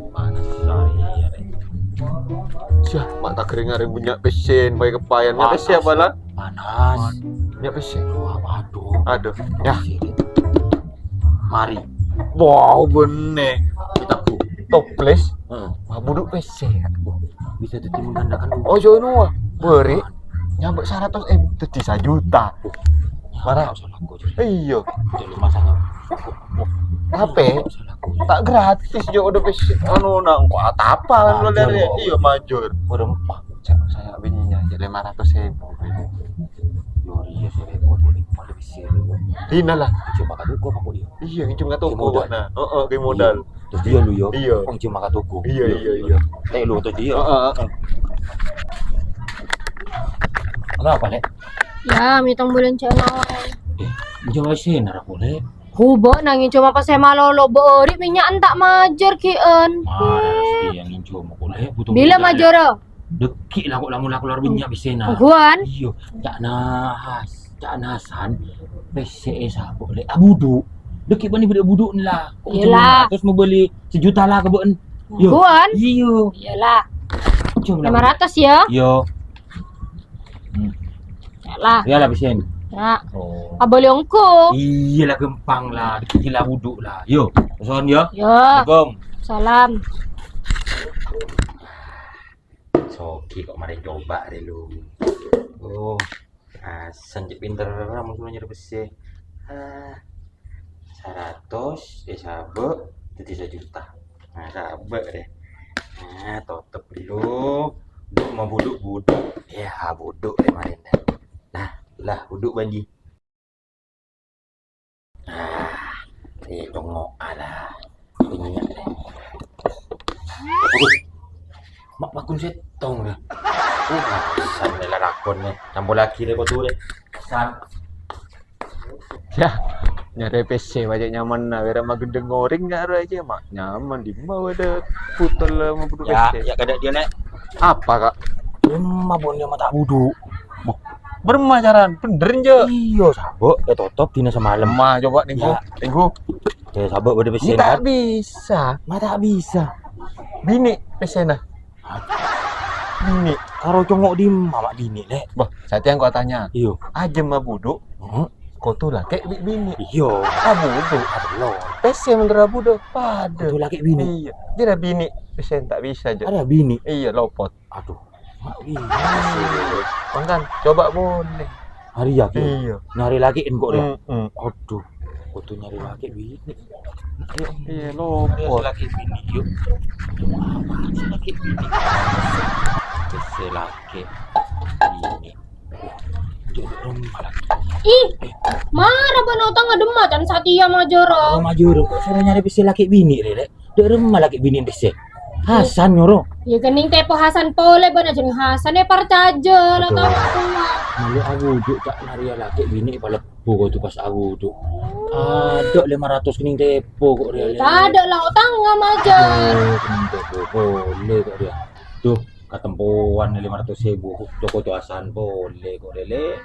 Panas sorry ya deh. Syah, mak tak kering-kering punya pesen, bayi kepayan. Punya pesen apa lah? Panas. Punya pesen. Waduh. Aduh, ya. Mari Wow, bener. kita ku. Toples, Heeh. mah buduk pesen. Bisa jadi menggandakan duit. Oh, jo nu, beri. Nyampe 100 M, jadi 1 juta. Marah. Salahku. Iya, Jadi masalah. tapi tak gratis jo udah pesen. Anu nang kok apa kan lo Major, dari? kok. Iya, majur. Berempat. Saya bininya aja 500 ribu. Gloria sih repot boleh malah bisa. Dina lah. Coba kata gua pakai dia. Iya, cuma tuh Modal. nah. Kayak modal. Terus dia lu yo. Iya. Kong cuma kata tuku. Iya. Teh lu tuh dia. Heeh. Kenapa, Lek? Ya, mitong bulan cek nawai. Jangan sih narap boleh. Hubo nangin cuma pas saya malolo beri minyak entak majer kien. Marah yang injo mau boleh butuh. Bila majoro? Deki lah kok lamun keluar minyak bisena. Guan? Iya, cak nasan. PCE sa boleh. Abudu. Deki bani beda buduk ni lah. Kok Iyalah. terus mau beli 1 juta lah ke beun. Guan? Iya. Iyalah. Cuma 500 ya? Yo. Iyalah. Ya lah bisen. Ya. Oh. Abolongku. Iya lah gempang lah. Deki lah buduk lah. Yo. Soan ya. Yo. Assalamualaikum. Salam. Soki kok mari coba deh lu. Oh, sanjip pinter ramu semuanya besi. 100 sabe jadi 1 juta. Nah, sabe deh. Nah, tutup dulu. Buduk mau buduk. Ya, buduk deh main deh. Lah buduk banji. Tengok alah. Minyak deh. Mak bakun setong dah. San nila lakon ni. Nambo laki deh kau tu deh. San. Ya, nyari PC banyak nyaman nah. Biar mah gendeng ngoring nggak ada aja mak nyaman di bawah ada putel lah mau buduk Ya, PC. ya kada dia nek. Apa kak? Mabon dia mata buduk. Bermacaran, bener je. Iya, sabuk ya tutup dina semalam. Lemah coba tinggu, Ya. tinggu. Ya sabuk pada Ini pesen tak kan. bisa. Mah tak bisa. Bini PC nah. Bini. Karo congok di mamak bini lek. Bah, saya yang kau tanya. Iyo. Aja mah buduk. Kau tuh lah kayak bini. Iyo. Buduk. Aduh. PC menera buduk. Pada. Itu laki bini. Iya. Dia bini. PC tak bisa aja. Ada bini. Iya lopot. Aduh. Mak bini. Kan coba boleh. Hari ya ki. Iya. Nyari laki kok dia. Aduh. Kau tuh nyari laki bini. Iya Lihat lopot. laki bini yuk. Apa sih laki bini? Si laki bini. Jodoh malah. Ih, marah banotang ngadem macan satia majoro. Oh majur kok suruh nyari bisi laki bini lek. Dek remah laki bini bisi. Hasan nyoro. Ya kening tepo Hasan pole bana jeneng Hasan parcaja lah Betul. tahu. Malu abu tak naria laki bini palepu kau tu pas abu duk. Ada 500 kening tepo kok dia. Tak ada lah otang nggak majar. Kening tepo boleh kok dia. Tuh katempuan 500.000 Joko tu asan boleh kok dia.